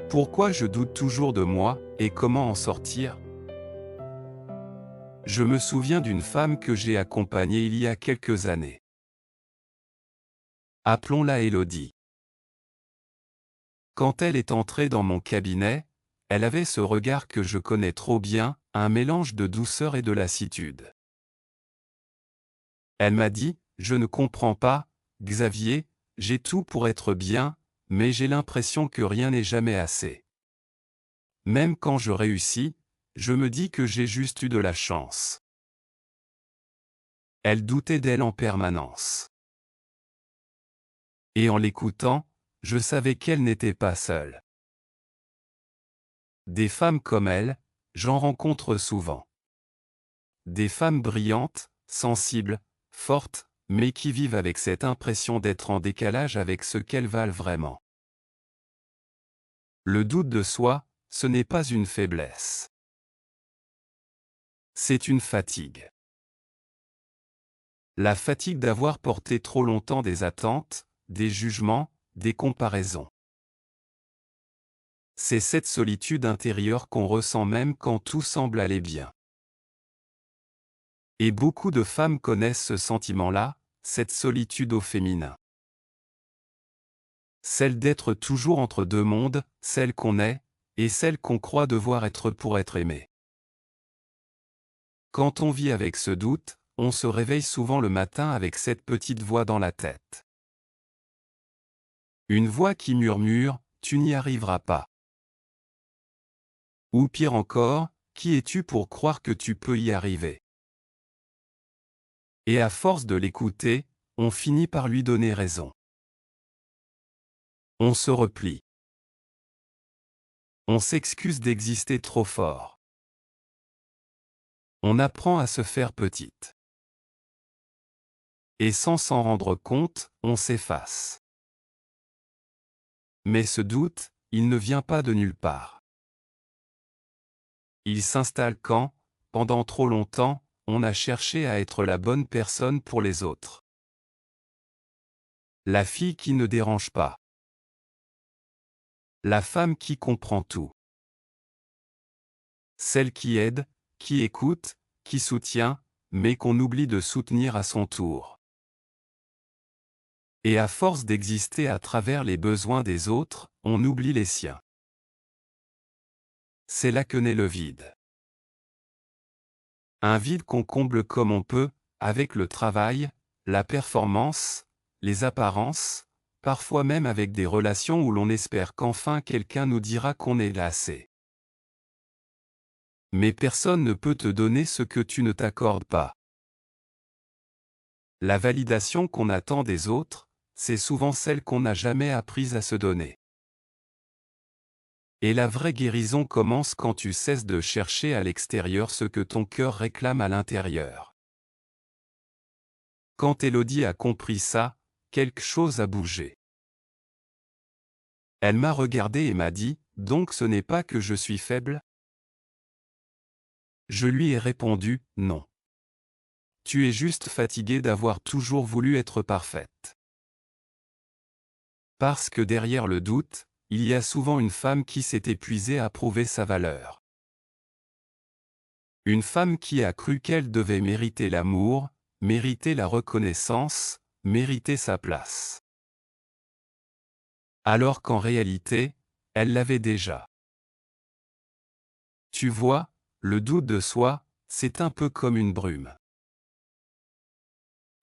Pourquoi je doute toujours de moi, et comment en sortir? Je me souviens d'une femme que j'ai accompagnée il y a quelques années. Appelons-la Élodie. Quand elle est entrée dans mon cabinet, elle avait ce regard que je connais trop bien, un mélange de douceur et de lassitude. Elle m'a dit, je ne comprends pas, Xavier, j'ai tout pour être bien, mais j'ai l'impression que rien n'est jamais assez. Même quand je réussis, je me dis que j'ai juste eu de la chance. Elle doutait d'elle en permanence. Et en l'écoutant, je savais qu'elle n'était pas seule. Des femmes comme elle, j'en rencontre souvent. Des femmes brillantes, sensibles, fortes, mais qui vivent avec cette impression d'être en décalage avec ce qu'elles valent vraiment. Le doute de soi, ce n'est pas une faiblesse. C'est une fatigue. La fatigue d'avoir porté trop longtemps des attentes, des jugements, des comparaisons. C'est cette solitude intérieure qu'on ressent même quand tout semble aller bien. Et beaucoup de femmes connaissent ce sentiment-là, cette solitude au féminin. Celle d'être toujours entre deux mondes, celle qu'on est, et celle qu'on croit devoir être pour être aimé. Quand on vit avec ce doute, on se réveille souvent le matin avec cette petite voix dans la tête. Une voix qui murmure, tu n'y arriveras pas. Ou pire encore, qui es-tu pour croire que tu peux y arriver? Et à force de l'écouter, on finit par lui donner raison. On se replie. On s'excuse d'exister trop fort. On apprend à se faire petite. Et sans s'en rendre compte, on s'efface. Mais ce doute, il ne vient pas de nulle part. Il s'installe quand, pendant trop longtemps, on a cherché à être la bonne personne pour les autres. La fille qui ne dérange pas. La femme qui comprend tout. Celle qui aide, qui écoute, qui soutient, mais qu'on oublie de soutenir à son tour. Et à force d'exister à travers les besoins des autres, on oublie les siens. C'est là que naît le vide. Un vide qu'on comble comme on peut, avec le travail, la performance, les apparences, parfois même avec des relations où l'on espère qu'enfin quelqu'un nous dira qu'on est lassé. Mais personne ne peut te donner ce que tu ne t'accordes pas. La validation qu'on attend des autres, c'est souvent celle qu'on n'a jamais apprise à se donner. Et la vraie guérison commence quand tu cesses de chercher à l'extérieur ce que ton cœur réclame à l'intérieur. Quand Élodie a compris ça, quelque chose a bougé. Elle m'a regardé et m'a dit, « Donc ce n'est pas que je suis faible ?» Je lui ai répondu, « Non. Tu es juste fatiguée d'avoir toujours voulu être parfaite. » Parce que derrière le doute, il y a souvent une femme qui s'est épuisée à prouver sa valeur. Une femme qui a cru qu'elle devait mériter l'amour, mériter la reconnaissance, mériter sa place. Alors qu'en réalité, elle l'avait déjà. Tu vois, le doute de soi, c'est un peu comme une brume.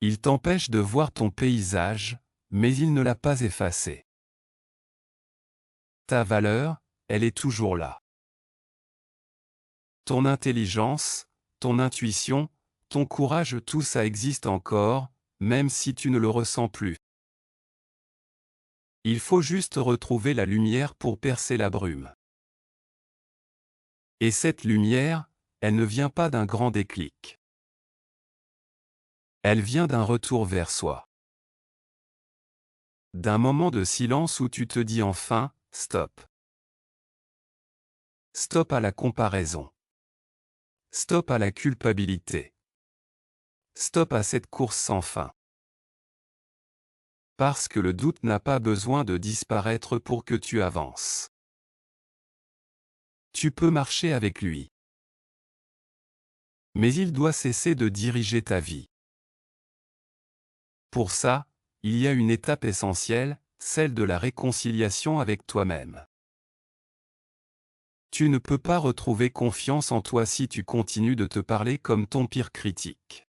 Il t'empêche de voir ton paysage, mais il ne l'a pas effacé. Ta valeur, elle est toujours là. Ton intelligence, ton intuition, ton courage, tout ça existe encore, même si tu ne le ressens plus. Il faut juste retrouver la lumière pour percer la brume. Et cette lumière, elle ne vient pas d'un grand déclic. Elle vient d'un retour vers soi. D'un moment de silence où tu te dis enfin, stop. Stop à la comparaison. Stop à la culpabilité. Stop à cette course sans fin. Parce que le doute n'a pas besoin de disparaître pour que tu avances. Tu peux marcher avec lui. Mais il doit cesser de diriger ta vie. Pour ça, il y a une étape essentielle, celle de la réconciliation avec toi-même. Tu ne peux pas retrouver confiance en toi si tu continues de te parler comme ton pire critique.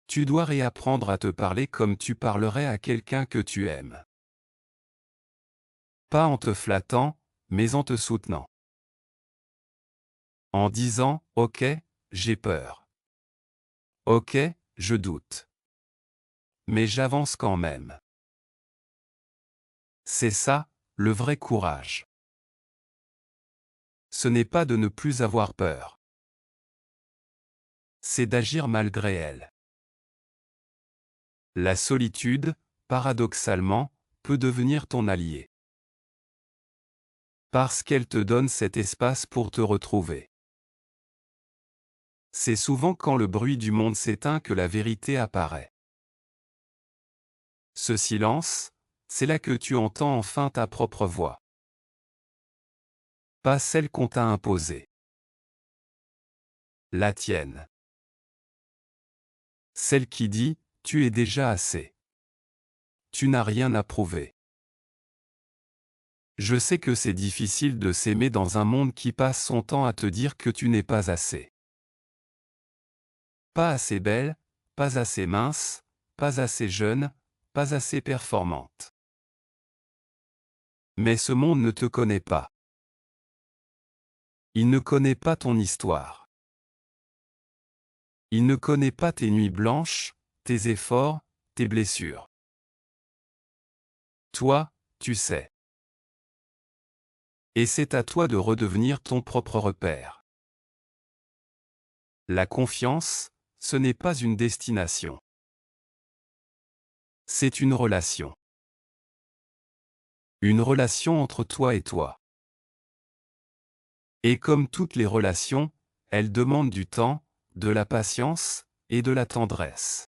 Tu dois réapprendre à te parler comme tu parlerais à quelqu'un que tu aimes. Pas en te flattant, mais en te soutenant. En disant « Ok, j'ai peur. Ok, je doute. Mais j'avance quand même. » C'est ça, le vrai courage. Ce n'est pas de ne plus avoir peur. C'est d'agir malgré elle. La solitude, paradoxalement, peut devenir ton allié. Parce qu'elle te donne cet espace pour te retrouver. C'est souvent quand le bruit du monde s'éteint que la vérité apparaît. Ce silence, c'est là que tu entends enfin ta propre voix. Pas celle qu'on t'a imposée. La tienne. Celle qui dit « Tu es déjà assez. Tu n'as rien à prouver. » Je sais que c'est difficile de s'aimer dans un monde qui passe son temps à te dire que tu n'es pas assez. Pas assez belle, pas assez mince, pas assez jeune, pas assez performante. Mais ce monde ne te connaît pas. Il ne connaît pas ton histoire. Il ne connaît pas tes nuits blanches, tes efforts, tes blessures. Toi, tu sais. Et c'est à toi de redevenir ton propre repère. La confiance, ce n'est pas une destination. C'est une relation. Une relation entre toi et toi. Et comme toutes les relations, elle demande du temps, de la patience et de la tendresse.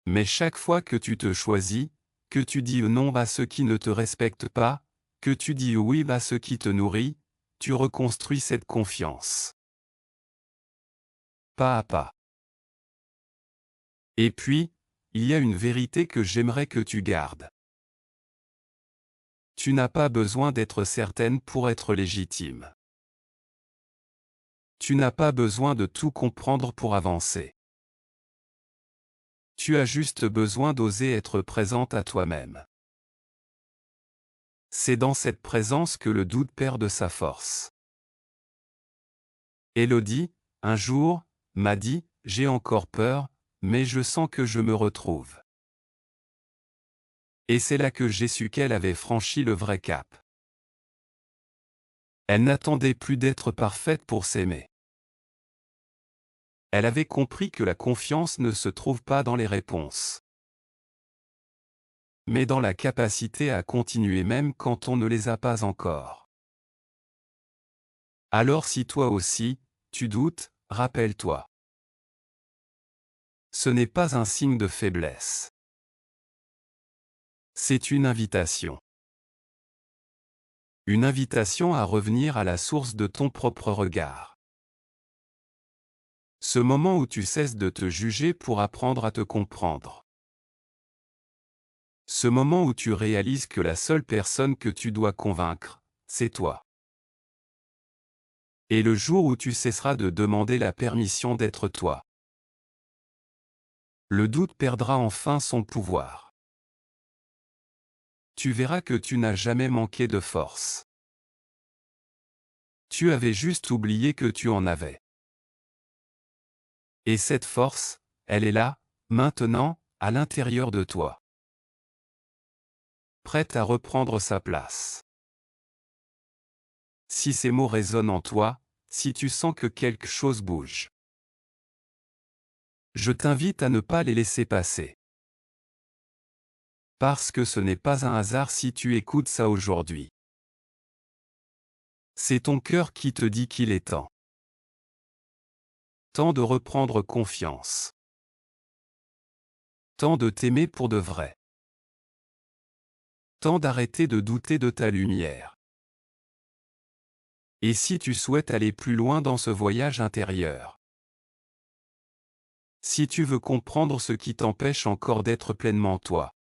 Mais chaque fois que tu te choisis, que tu dis non à ceux qui ne te respectent pas, que tu dis oui à ceux qui te nourrissent, tu reconstruis cette confiance. Pas à pas. Et puis, il y a une vérité que j'aimerais que tu gardes. Tu n'as pas besoin d'être certaine pour être légitime. Tu n'as pas besoin de tout comprendre pour avancer. Tu as juste besoin d'oser être présente à toi-même. C'est dans cette présence que le doute perd de sa force. Élodie, un jour, m'a dit « J'ai encore peur, mais je sens que je me retrouve. » Et c'est là que j'ai su qu'elle avait franchi le vrai cap. Elle n'attendait plus d'être parfaite pour s'aimer. Elle avait compris que la confiance ne se trouve pas dans les réponses, mais dans la capacité à continuer même quand on ne les a pas encore. Alors si toi aussi, tu doutes, rappelle-toi. Ce n'est pas un signe de faiblesse. C'est une invitation. Une invitation à revenir à la source de ton propre regard. Ce moment où tu cesses de te juger pour apprendre à te comprendre. Ce moment où tu réalises que la seule personne que tu dois convaincre, c'est toi. Et le jour où tu cesseras de demander la permission d'être toi, le doute perdra enfin son pouvoir. Tu verras que tu n'as jamais manqué de force. Tu avais juste oublié que tu en avais. Et cette force, elle est là, maintenant, à l'intérieur de toi. Prête à reprendre sa place. Si ces mots résonnent en toi, si tu sens que quelque chose bouge, je t'invite à ne pas les laisser passer. Parce que ce n'est pas un hasard si tu écoutes ça aujourd'hui. C'est ton cœur qui te dit qu'il est temps. Temps de reprendre confiance. Temps de t'aimer pour de vrai. Temps d'arrêter de douter de ta lumière. Et si tu souhaites aller plus loin dans ce voyage intérieur? Si tu veux comprendre ce qui t'empêche encore d'être pleinement toi,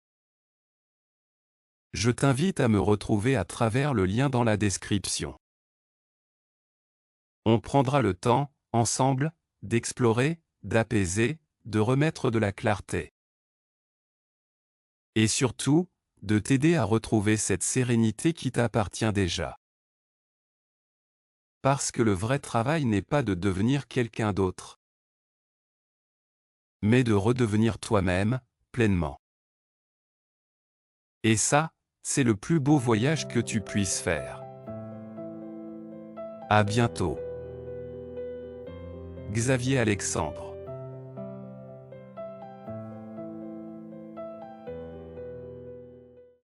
je t'invite à me retrouver à travers le lien dans la description. On prendra le temps, ensemble, d'explorer, d'apaiser, de remettre de la clarté. Et surtout, de t'aider à retrouver cette sérénité qui t'appartient déjà. Parce que le vrai travail n'est pas de devenir quelqu'un d'autre, mais de redevenir toi-même, pleinement. Et ça, c'est le plus beau voyage que tu puisses faire. À bientôt. Xavier Alexandre.